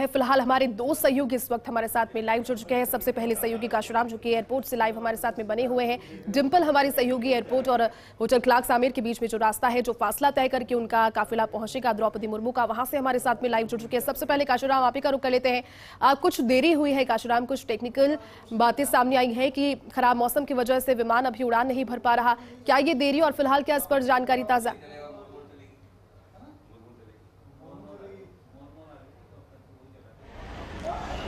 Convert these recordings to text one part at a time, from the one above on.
फिलहाल हमारे दो सहयोगी इस वक्त हमारे साथ में लाइव जुड़ चुके हैं। सबसे पहले सहयोगी काशुराम जो कि एयरपोर्ट से लाइव हमारे साथ में बने हुए हैं। डिंपल हमारी सहयोगी एयरपोर्ट और होटल क्लार्क्स आमिर के बीच में जो रास्ता है, जो फासला तय करके उनका काफिला पहुंचेगा द्रौपदी मुर्मू का, वहां से हमारे साथ में लाइव जुड़ चुके हैं। सबसे पहले काशुराम, आप ही का रुख कर लेते हैं। कुछ देरी हुई है काशुराम, कुछ टेक्निकल बातें सामने आई है कि खराब मौसम की वजह से विमान अभी उड़ान नहीं भर पा रहा। क्या ये देरी और फिलहाल क्या इस पर जानकारी ताजा?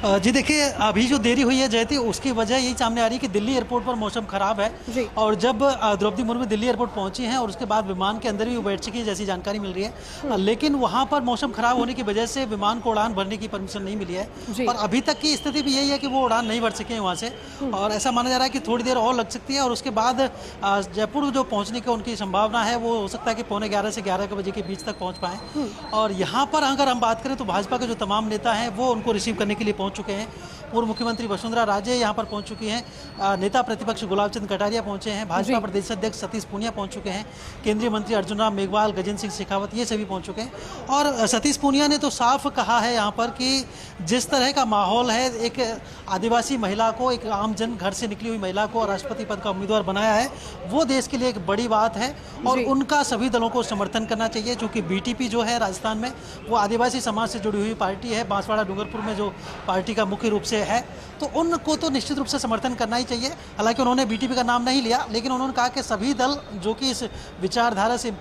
जी देखिए, अभी जो देरी हुई है जयती, उसकी वजह यही सामने आ रही है कि दिल्ली एयरपोर्ट पर मौसम खराब है और जब द्रौपदी मुर्मू दिल्ली एयरपोर्ट पहुंची हैं और उसके बाद विमान के अंदर भी वो बैठ चुकी है जैसी जानकारी मिल रही है, लेकिन वहां पर मौसम खराब होने की वजह से विमान को उड़ान भरने की परमिशन नहीं मिली है और अभी तक की स्थिति भी यही है कि वो उड़ान नहीं भर सके हैं वहाँ से और ऐसा माना जा रहा है कि थोड़ी देर और लग सकती है और उसके बाद जयपुर जो पहुँचने की उनकी संभावना है वो हो सकता है कि 11:45 से 11 बजे के बीच तक पहुँच पाएँ। और यहाँ पर अगर हम बात करें तो भाजपा के जो तमाम नेता हैं वो उनको रिसीव करने के लिए पहुँच चुके हैं। पूर्व मुख्यमंत्री वसुंधरा राजे यहाँ पर पहुंच चुकी हैं, नेता प्रतिपक्ष गुलाब चंद कटारिया पहुंचे हैं, भाजपा प्रदेश अध्यक्ष सतीश पूनिया पहुंच चुके हैं, केंद्रीय मंत्री अर्जुन राम मेघवाल, गजेंद्र सिंह शेखावत, ये सभी पहुंच चुके हैं। और सतीश पूनिया ने तो साफ कहा है यहाँ पर कि जिस तरह का माहौल है, एक आदिवासी महिला को, एक आम जन घर से निकली हुई महिला को राष्ट्रपति पद का उम्मीदवार बनाया है, वो देश के लिए एक बड़ी बात है और उनका सभी दलों को समर्थन करना चाहिए। क्योंकि बीटीपी जो है राजस्थान में, वो आदिवासी समाज से जुड़ी हुई पार्टी है, बांसवाड़ा डूंगरपुर में जो पार्टी का मुख्य रूप से है, तो उनको तो निश्चित रूप से समर्थन करना ही चाहिए। हालांकि उन्होंने बीटीपी का नाम नहीं लिया, लेकिन उन्होंने कहा कि सभी दल जो कि इस विचारधारा से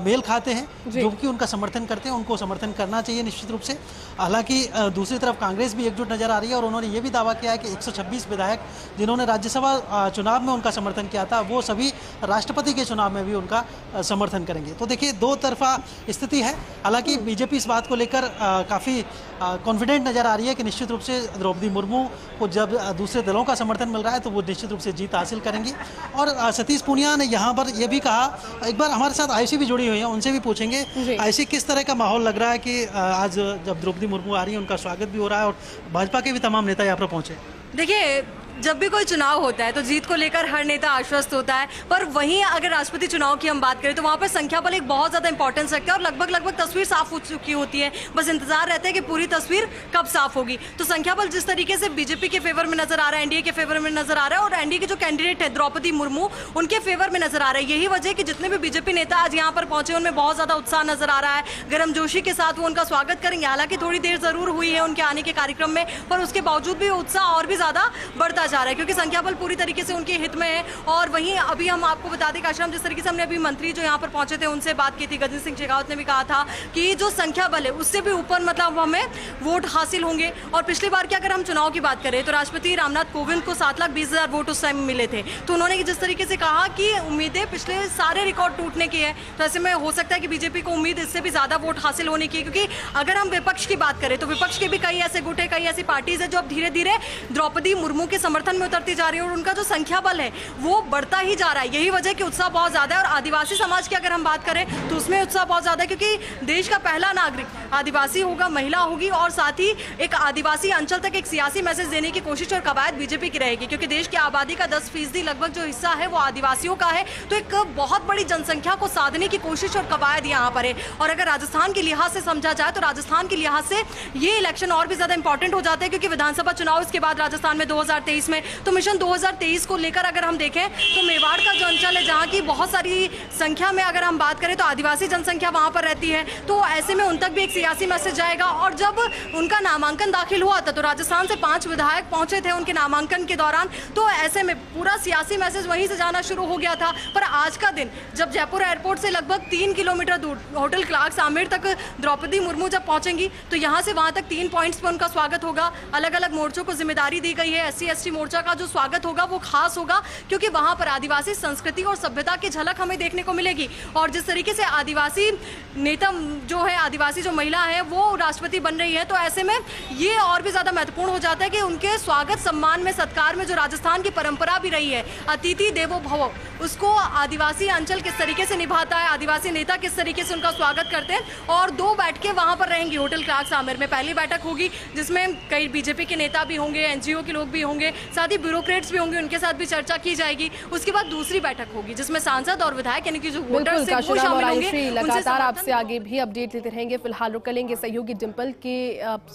मेल खाते हैं, जो कि उनका समर्थन करते हैं, उनको समर्थन करना चाहिए निश्चित रूप से। हालांकि दूसरी तरफ कांग्रेस भी एकजुट नजर आ रही है और उन्होंने ये भी दावा किया है कि 126 विधायक जिन्होंने राज्यसभा चुनाव में उनका समर्थन किया था, वो सभी राष्ट्रपति के चुनाव में भी उनका समर्थन करेंगे। तो देखिए, दो तरफा स्थिति है। हालांकि बीजेपी इस बात को लेकर काफ़ी कॉन्फिडेंट नजर आ रही है कि निश्चित रूप से द्रौपदी मुर्मू को जब दूसरे दलों का समर्थन मिल रहा है तो वो निश्चित रूप से जीत हासिल करेंगी। और सतीश पूनिया ने यहाँ पर यह भी कहा, एक बार हमारे साथ आयुषी भी जुड़ी हुई है, उनसे भी पूछेंगे आयुषी किस तरह का माहौल लग रहा है कि आज जब द्रौपदी मुर्मू आ रही है उनका स्वागत भी हो रहा है और भाजपा के भी तमाम नेता यहाँ पर पहुंचे। देखिए, जब भी कोई चुनाव होता है तो जीत को लेकर हर नेता आश्वस्त होता है, पर वहीं अगर राष्ट्रपति चुनाव की हम बात करें तो वहाँ पर संख्या बल एक बहुत ज़्यादा इंपॉर्टेंस रखता है और लगभग तस्वीर साफ हो चुकी होती है। बस इंतजार रहता है कि पूरी तस्वीर कब साफ होगी। तो संख्या बल जिस तरीके से बीजेपी के फेवर में नजर आ रहा है, एनडीए के फेवर में नजर आ रहा है और एनडीए के जो कैंडिडेट है द्रौपदी मुर्मू, उनके फेवर में नजर आ रहा है। यही वजह है कि जितने भी बीजेपी नेता आज यहाँ पर पहुंचे उनमें बहुत ज़्यादा उत्साह नजर आ रहा है, गर्मजोशी के साथ वो उनका स्वागत करेंगे। हालांकि थोड़ी देर जरूर हुई है उनके आने के कार्यक्रम में, पर उसके बावजूद भी उत्साह और भी ज़्यादा बढ़ता जा रहा है क्योंकि संख्या पूरी तरीके से उनके हित में है। और वहीं अभी हम आपको बता दें काशुराम, जिस तरीके से हमने अभी मंत्री जो यहाँ पर पहुंचे थे उनसे बात की थी, गजेंद्र सिंह शेखावत ने भी कहा था कि जो संख्या बल है उससे भी ऊपर मतलब हमें वोट हासिल होंगे। और पिछली बार की अगर हम चुनाव की बात करें तो राष्ट्रपति रामनाथ कोविंद को 7,20,000 वोट उस टाइम मिले थे। तो उन्होंने जिस तरीके से कहा कि उम्मीदें पिछले सारे रिकॉर्ड टूटने की है, तो ऐसे में हो सकता है कि बीजेपी को उम्मीद इससे भी ज्यादा वोट हासिल होने की है। क्योंकि अगर हम विपक्ष की बात करें तो विपक्ष के भी कई ऐसे गुट है, कई ऐसी पार्टीज है जो अब धीरे धीरे द्रौपदी मुर्मू के समर्थन में उतरती जा रही है और उनका जो संख्या बल है वो बढ़ता ही जा रहा है। यही वजह कि उत्साह बहुत ज्यादा है। और आदिवासी समाज की अगर हम बात करें तो उसमें उत्साह बहुत ज्यादा है क्योंकि देश का पहला नागरिक आदिवासी होगा, महिला होगी और साथ ही एक आदिवासी अंचल तक एक सियासी मैसेज देने की कोशिश और कवायद बीजेपी की रहेगी क्योंकि देश की आबादी का 10% लगभग जो हिस्सा है वो आदिवासियों का है। तो एक बहुत बड़ी जनसंख्या को साधने की कोशिश और कवायद यहाँ पर है। और अगर राजस्थान के लिहाज से समझा जाए तो राजस्थान के लिहाज से ये इलेक्शन और भी ज्यादा इंपॉर्टेंट हो जाते हैं क्योंकि विधानसभा चुनाव इसके बाद राजस्थान में 2023 में, तो मिशन 2023 को लेकर अगर हम देखें तो मेवाड़ का जो अंचल है जहाँ की बहुत सारी संख्या में अगर हम बात करें तो आदिवासी जनसंख्या वहाँ पर रहती है, तो ऐसे में उन तक भी एक सियासी मैसेज जाएगा। और जब उनका नामांकन दाखिल हुआ था तो राजस्थान से 5 विधायक पहुंचे थे उनके नामांकन के दौरान, तो ऐसे में पूरा सियासी मैसेज वहीं से जाना शुरू हो गया था। पर आज का दिन जब जयपुर एयरपोर्ट से लगभग 3 किलोमीटर दूर होटल क्लार्क्स आमिर तक द्रौपदी मुर्मू जब पहुंचेंगी तो यहाँ से वहाँ तक 3 पॉइंट्स पर उनका स्वागत होगा। अलग अलग मोर्चों को जिम्मेदारी दी गई है। SC/ST मोर्चा का जो स्वागत होगा वो खास होगा क्योंकि वहाँ पर आदिवासी संस्कृति और सभ्यता की झलक हमें देखने को मिलेगी। और जिस तरीके से आदिवासी नेता जो है, आदिवासी जो महिला है वो राष्ट्रपति बन रही है, तो ऐसे में ये और भी ज्यादा महत्वपूर्ण हो जाता है कि उनके स्वागत सम्मान में, सत्कार में जो राजस्थान की परंपरा भी रही है, अतिथि देवो भव, उसको आदिवासी अंचल किस तरीके से निभाता है, आदिवासी नेता किस तरीके से उनका स्वागत करते हैं। और 2 बैठकें वहां पर रहेंगी होटल क्लार्क्स आमिर में। पहली बैठक होगी जिसमें कई बीजेपी के नेता भी होंगे, NGO के लोग भी होंगे साथ ही ब्यूरोक्रेट्स भी होंगे, उनके साथ भी चर्चा की जाएगी। उसके बाद दूसरी बैठक होगी जिसमें सांसद और विधायक यानी कि जो वोटर्स हैं वो शामिल होंगे। लगातार आपसे आगे भी अपडेट लेते रहेंगे। फिलहाल रुक लेंगे सहयोगी डिंपल के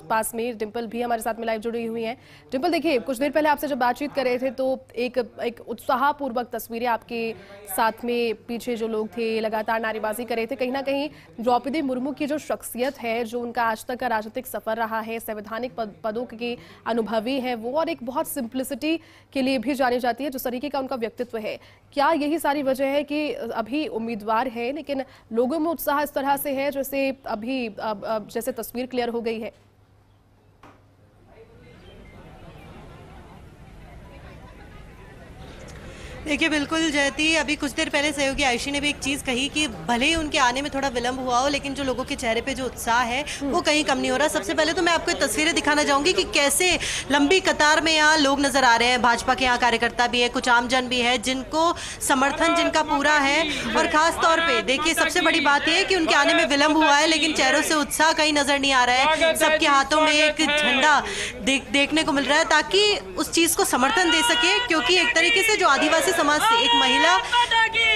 पास में। डिंपल भी हमारे साथ में लाइव जुड़ी हुई हैं। डिंपल, देखिए कुछ देर पहले आपसे जब बातचीत कर रहे थे तो एक उत्साहपूर्वक तस्वीरें आपके साथ में, पीछे जो लोग थे लगातार नारेबाजी कर रहे थे। कहीं ना कहीं द्रौपदी मुर्मू की जो शख्सियत है, जो उनका आज तक का राजनीतिक सफर रहा है, संवैधानिक पदों की अनुभवी है वो, और एक बहुत सिंप्लिसिटी के लिए भी जानी जाती है, जिस तरीके का उनका व्यक्तित्व है, क्या यही सारी वजह है कि अभी उम्मीदवार है लेकिन लोगों में उत्साह इस तरह से है जैसे अभी जैसे तस्वीर क्लियर हो गई है? देखिए बिल्कुल जयती, अभी कुछ देर पहले सहयोगी आयुषी ने भी एक चीज़ कही कि भले ही उनके आने में थोड़ा विलंब हुआ हो लेकिन जो लोगों के चेहरे पे जो उत्साह है वो कहीं कम नहीं हो रहा। सबसे पहले तो मैं आपको तस्वीरें दिखाना चाहूंगी कि कैसे लंबी कतार में यहाँ लोग नजर आ रहे हैं। भाजपा के यहाँ कार्यकर्ता भी है, कुछ आमजन भी है जिनको समर्थन जिनका पूरा है। और खास तौर पर देखिए सबसे बड़ी बात यह है कि उनके आने में विलंब हुआ है लेकिन चेहरों से उत्साह कहीं नजर नहीं आ रहा है। सबके हाथों में एक झंडा देखने को मिल रहा है ताकि उस चीज़ को समर्थन दे सके, क्योंकि एक तरीके से जो आदिवासी समाज से एक महिला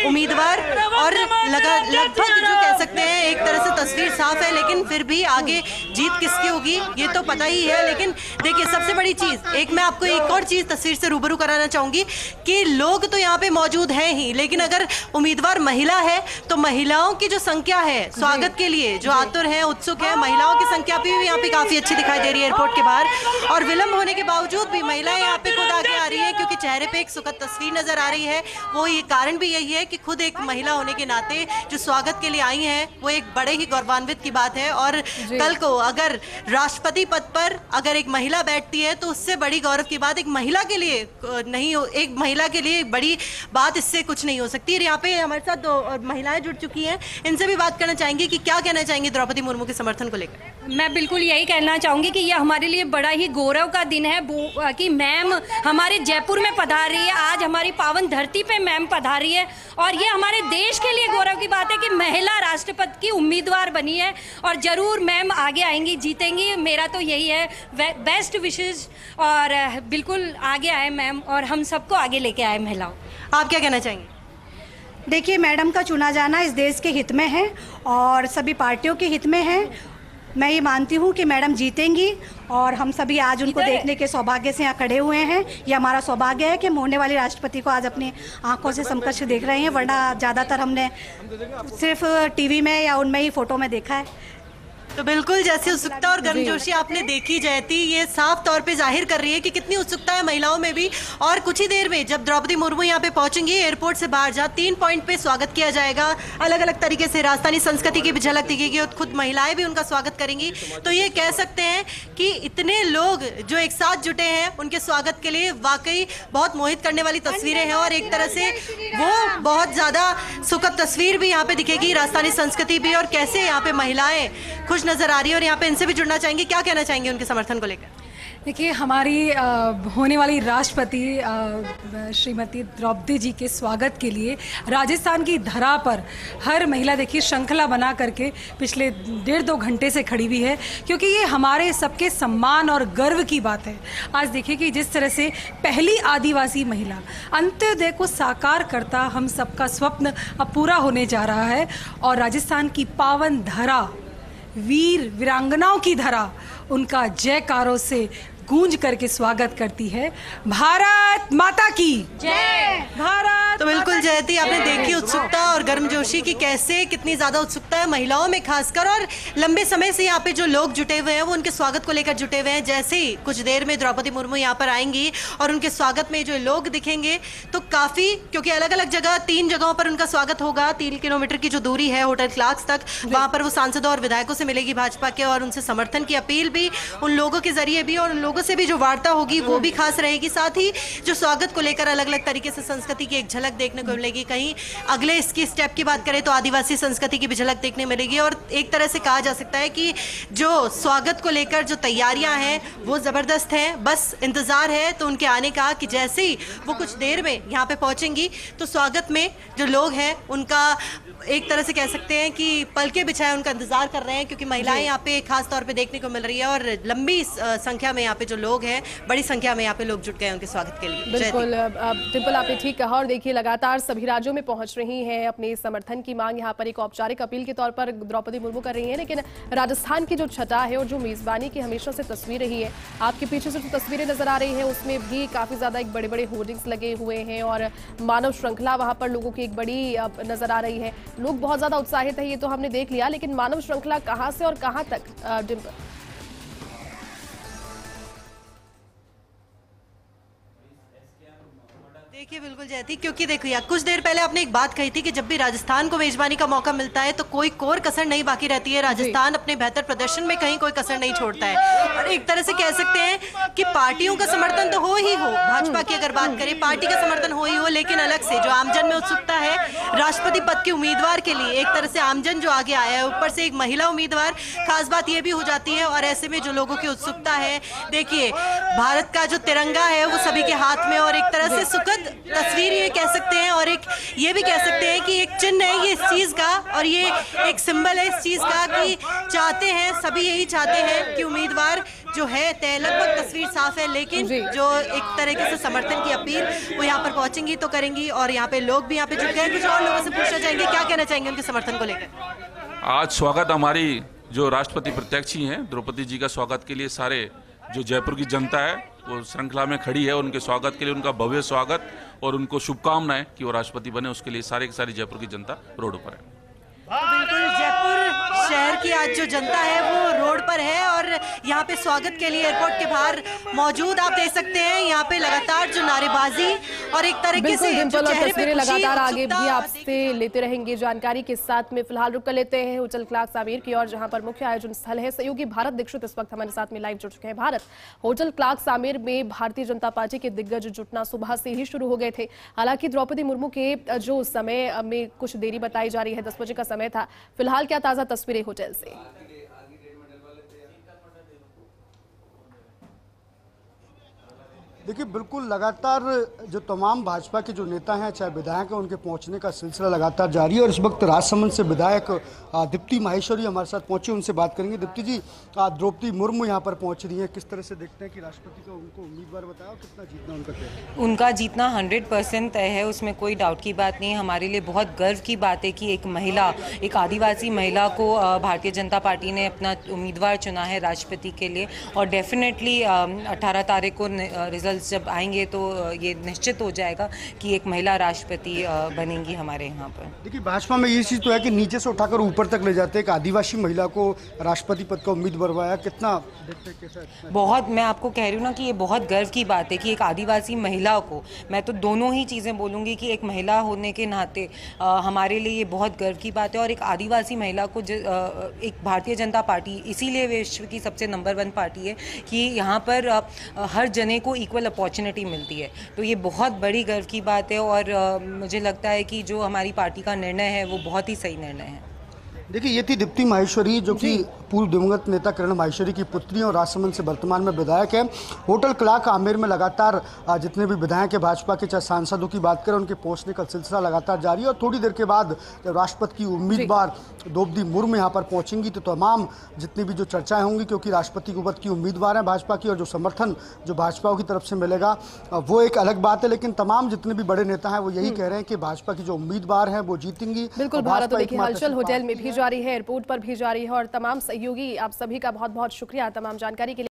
उम्मीदवार और लगभग जो कह सकते हैं एक तरह से तस्वीर साफ है, लेकिन फिर भी आगे जीत किसकी होगी ये तो पता ही है। लेकिन देखिए सबसे बड़ी चीज, एक मैं आपको एक और चीज तस्वीर से रूबरू कराना चाहूंगी कि लोग तो यहाँ पे मौजूद हैं ही, लेकिन अगर उम्मीदवार महिला है तो महिलाओं की जो संख्या है स्वागत के लिए जो आतुर है, उत्सुक है, महिलाओं की संख्या भी यहाँ पे काफी अच्छी दिखाई दे रही है एयरपोर्ट के बाहर। और विलंब होने के बावजूद भी महिलाएं यहाँ पे खुद आगे आ रही है क्योंकि चेहरे पे एक सुखद तस्वीर नजर आ रही है। वो ये कारण भी यही है कि खुद एक महिला होने के नाते जो स्वागत के लिए आई हैं वो एक बड़े ही गौरवान्वित की बात है। और कल को अगर राष्ट्रपति पद पर अगर एक महिला बैठती है तो उससे बड़ी गौरव की बात एक महिला के लिए नहीं हो, एक महिला के लिए बड़ी बात इससे कुछ नहीं हो सकती। और यहाँ पे हमारे साथ दो महिलाएं जुड़ चुकी हैं, इनसे भी बात करना चाहेंगे कि क्या कहना चाहेंगे द्रौपदी मुर्मू के समर्थन को लेकर। मैं बिल्कुल यही कहना चाहूँगी कि यह हमारे लिए बड़ा ही गौरव का दिन है कि मैम हमारे जयपुर में पधार रही है, आज हमारी पावन धरती पे मैम पधार रही है। और ये हमारे देश के लिए गौरव की बात है कि महिला राष्ट्रपति की उम्मीदवार बनी है और ज़रूर मैम आगे आएंगी, जीतेंगी। मेरा तो यही है, बेस्ट विशेष, और बिल्कुल आगे आए मैम और हम सबको आगे लेके आए महिलाओं। आप क्या कहना चाहेंगे? देखिए मैडम का चुना जाना इस देश के हित में है और सभी पार्टियों के हित में है। मैं ये मानती हूँ कि मैडम जीतेंगी और हम सभी आज उनको देखने के सौभाग्य से यहाँ खड़े हुए हैं। ये हमारा सौभाग्य है कि हम होने वाली राष्ट्रपति को आज अपनी आंखों से समकक्ष देख रहे हैं, वरना ज़्यादातर हमने सिर्फ टीवी में या उनमें ही फोटो में देखा है। तो बिल्कुल जैसी उत्सुकता और गर्मजोशी आपने देखी जयती, ये साफ तौर पे जाहिर कर रही है कि कितनी उत्सुकता है महिलाओं में भी। और कुछ ही देर में जब द्रौपदी मुर्मू यहाँ पे पहुंचेंगी एयरपोर्ट से बाहर, जहाँ 3 पॉइंट पे स्वागत किया जाएगा, अलग अलग तरीके से राजस्थानी संस्कृति की भी झलक दिखेगी और खुद महिलाएं भी उनका स्वागत करेंगी। तो ये कह सकते हैं कि इतने लोग जो एक साथ जुटे हैं उनके स्वागत के लिए वाकई बहुत मोहित करने वाली तस्वीरें हैं। और एक तरह से वो बहुत ज़्यादा सुखद तस्वीर भी यहाँ पे दिखेगी, राजस्थानी संस्कृति भी, और कैसे यहाँ पे महिलाएं खुश नजर आ रही है। और यहाँ पे इनसे भी जुड़ना चाहेंगे, क्या कहना चाहेंगे उनके समर्थन को लेकर? देखिए हमारी होने वाली राष्ट्रपति श्रीमती द्रौपदी जी के स्वागत के लिए राजस्थान की धरा पर हर महिला देखिए श्रृंखला बना करके पिछले 1.5-2 घंटे से खड़ी हुई है, क्योंकि ये हमारे सबके सम्मान और गर्व की बात है। आज देखिए कि जिस तरह से पहली आदिवासी महिला अंत्योदय को साकार करता हम सबका स्वप्न अब पूरा होने जा रहा है और राजस्थान की पावन धरा, वीर वीरांगनाओं की धरा उनका जयकारों से गूंज करके स्वागत करती है। भारत माता की जय। भारत। तो बिल्कुल जयती, आपने देखी उत्सुकता और गर्मजोशी की कैसे कितनी ज्यादा उत्सुकता है महिलाओं में खासकर, और लंबे समय से यहाँ पे जो लोग जुटे हुए हैं वो उनके स्वागत को लेकर जुटे हुए हैं। जैसे ही कुछ देर में द्रौपदी मुर्मू यहाँ पर आएंगी और उनके स्वागत में जो लोग दिखेंगे तो काफी, क्योंकि अलग अलग जगह 3 जगहों पर उनका स्वागत होगा। 3 किलोमीटर की जो दूरी है होटल क्लार्क्स तक, वहां पर वो सांसदों और विधायकों से मिलेगी भाजपा के, और उनसे समर्थन की अपील भी उन लोगों के जरिए भी, और उन लोगों से भी जो वार्ता होगी वो भी खास रहेगी। साथ ही जो स्वागत को लेकर अलग अलग तरीके से संस्कृति की एक झलक देखने को मिलेगी। कहीं अगले इसकी स्टेप की बात करें तो आदिवासी संस्कृति की भी झलक देखने मिलेगी। और एक तरह से कहा जा सकता है कि जो स्वागत को लेकर जो तैयारियां हैं वो जबरदस्त हैं, बस इंतजार है तो उनके आने का कि जैसे ही वो कुछ देर में यहाँ पे पहुंचेंगी तो स्वागत में जो लोग हैं उनका एक तरह से कह सकते हैं कि पलके बिछाए उनका इंतजार कर रहे हैं, क्योंकि महिलाएं यहाँ पे खास तौर पे देखने को मिल रही है और लंबी संख्या में यहाँ पे पे जो लोग हैं, बड़ी संख्या में यहाँ पे लोग जुट गए उनके स्वागत के लिए। बिल्कुल डिम्पल, आपने ठीक कहा। और देखिए लगातार सभी राज्यों में पहुंच रही हैं अपने समर्थन की मांग यहाँ पर एक औपचारिक अपील के तौर पर द्रौपदी मुर्मू कर रही हैं, लेकिन राजस्थान की जो छटा है और जो मेजबानी की हमेशा से तस्वीर रही है, आपके पीछे से जो तस्वीरें नजर आ रही है उसमें भी काफी ज्यादा एक बड़े बड़े होर्डिंग्स लगे हुए हैं और मानव श्रृंखला वहां पर लोगों की एक बड़ी नजर आ रही है। लोग बहुत ज्यादा उत्साहित है, ये तो हमने देख लिया, लेकिन मानव श्रृंखला कहां से और कहां तक डिम्पल? देखिए बिल्कुल जयती, क्योंकि देखिए कुछ देर पहले आपने एक बात कही थी कि जब भी राजस्थान को मेजबानी का मौका मिलता है तो कोई कोर कसर नहीं बाकी रहती है। राजस्थान अपने बेहतर प्रदर्शन में कहीं कोई कसर नहीं छोड़ता है और एक तरह से कह सकते हैं कि पार्टियों का समर्थन तो हो ही हो, भाजपा की अगर बात करें पार्टी का समर्थन हो ही हो, लेकिन अलग से जो आमजन में उत्सुकता है राष्ट्रपति पद के उम्मीदवार के लिए, एक तरह से आमजन जो आगे आया है, ऊपर से एक महिला उम्मीदवार, खास बात यह भी हो जाती है। और ऐसे में जो लोगों की उत्सुकता है, देखिए भारत का जो तिरंगा है वो सभी के हाथ में और एक तरह से सुखद तस्वीर ये कह सकते हैं और एक ये भी कह सकते हैं कि एक चिन्ह है ये इस चीज का और ये एक सिंबल है इस चीज का कि चाहते हैं सभी, यही चाहते हैं कि उम्मीदवार जो है तय, लगभग तस्वीर साफ है, लेकिन जो एक तरीके से समर्थन की अपील वो यहाँ पर पहुंचेंगी तो करेंगी। और यहाँ पे लोग भी यहाँ पे जुट गए, कुछ और लोगों से पूछना चाहेंगे क्या कहना चाहेंगे उनके समर्थन को लेकर। आज स्वागत हमारी जो राष्ट्रपति प्रत्याशी हैं द्रौपदी जी का स्वागत के लिए सारे जो जयपुर की जनता है वो श्रृंखला में खड़ी है, उनके स्वागत के लिए उनका भव्य स्वागत और उनको शुभकामनाएं कि वो राष्ट्रपति बने, उसके लिए सारे की सारी जयपुर की जनता रोड पर है। बिल्कुल जयपुर शहर की आज जो जनता है वो रोड पर है और यहाँ पे स्वागत के लिए एयरपोर्ट के बाहर मौजूद आप देख सकते हैं। यहाँ पे लगातार जो नारेबाजी और एक तरीके से डिम्पल और तस्वीरें लगातार आगे भी आपसे लेते रहेंगे जानकारी के साथ में। फिलहाल रुक कर लेते हैं होटल क्लार्क्स आमेर की और जहाँ पर मुख्य आयोजन स्थल है। सहयोगी भारत दीक्षित इस वक्त हमारे साथ में लाइव जुड़ चुके हैं। भारत, होटल क्लार्क्स आमेर में भारतीय जनता पार्टी के दिग्गज जुटना सुबह से ही शुरू हो गए थे। हालांकि द्रौपदी मुर्मू के जो समय में कुछ देरी बताई जा रही है, 10 बजे का समय था। फिलहाल क्या ताजा तस्वीरें होटल से? देखिए बिल्कुल लगातार जो तमाम भाजपा के जो नेता हैं चाहे विधायक हैं उनके पहुंचने का सिलसिला लगातार जारी है और इस वक्त राजसमंद से विधायक दीप्ति माहेश्वरी हमारे साथ पहुंचे, उनसे बात करेंगे। दीप्ति जी, द्रौपदी मुर्मू यहां पर पहुंच रही है, किस तरह से देखते हैं कि राष्ट्रपति को उनको उम्मीदवार बताया, कितना जीतना उनका तय है? उनका जीतना 100% तय है, उसमें कोई डाउट की बात नहीं है। हमारे लिए बहुत गर्व की बात है कि एक महिला, एक आदिवासी महिला को भारतीय जनता पार्टी ने अपना उम्मीदवार चुना है राष्ट्रपति के लिए और डेफिनेटली 18 तारीख को रिजल्ट जब आएंगे तो ये निश्चित हो जाएगा कि एक महिला राष्ट्रपति बनेंगी हमारे यहाँ पर। देखिए भाजपा में ये चीज़ तो है कि नीचे से उठाकर ऊपर तक ले जाते हैं। एक आदिवासी महिला को राष्ट्रपति पद का उम्मीदवार बनवाया, कितना देखते हैं कैसा? बहुत, मैं आपको कह रही हूँ ना कि ये बहुत गर्व की बात है कि एक आदिवासी महिला को, मैं तो दोनों ही चीज़ें बोलूँगी कि एक महिला होने के नाते हमारे लिए ये बहुत गर्व की बात है और एक आदिवासी महिला को एक भारतीय जनता पार्टी इसीलिए विश्व की सबसे नंबर 1 पार्टी है कि यहाँ पर हर जने को इक्वल अपॉर्चुनिटी मिलती है, तो ये बहुत बड़ी गर्व की बात है और मुझे लगता है कि जो हमारी पार्टी का निर्णय है वो बहुत ही सही निर्णय है। देखिए ये थी दीप्ति माहेश्वरी जो कि पूर्व दिवंगत नेता किरण माहेश्वरी की पुत्री और राजसमंद से वर्तमान में विधायक है। होटल क्लार्क आमेर में लगातार जितने भी विधायक है भाजपा के चाहे सांसदों की बात करें उनके पहुंचने का सिलसिला लगातार जारी है और थोड़ी देर के बाद जब राष्ट्रपति की उम्मीदवार द्रौपदी मुर्मू यहाँ पर पहुंचेंगी तो तमाम जितनी भी जो चर्चाएं होंगी, क्योंकि राष्ट्रपति पद की उम्मीदवार हैं भाजपा की और जो समर्थन जो भाजपा की तरफ से मिलेगा वो एक अलग बात है, लेकिन तमाम जितने भी बड़े नेता हैं वो यही कह रहे हैं कि भाजपा की जो उम्मीदवार हैं वो जीतेंगी। बिल्कुल, भारत देखिए हलचल होटल में भी जारी है, एयरपोर्ट पर भी जारी है और तमाम सहयोगी आप सभी का बहुत बहुत शुक्रिया तमाम जानकारी के लिए।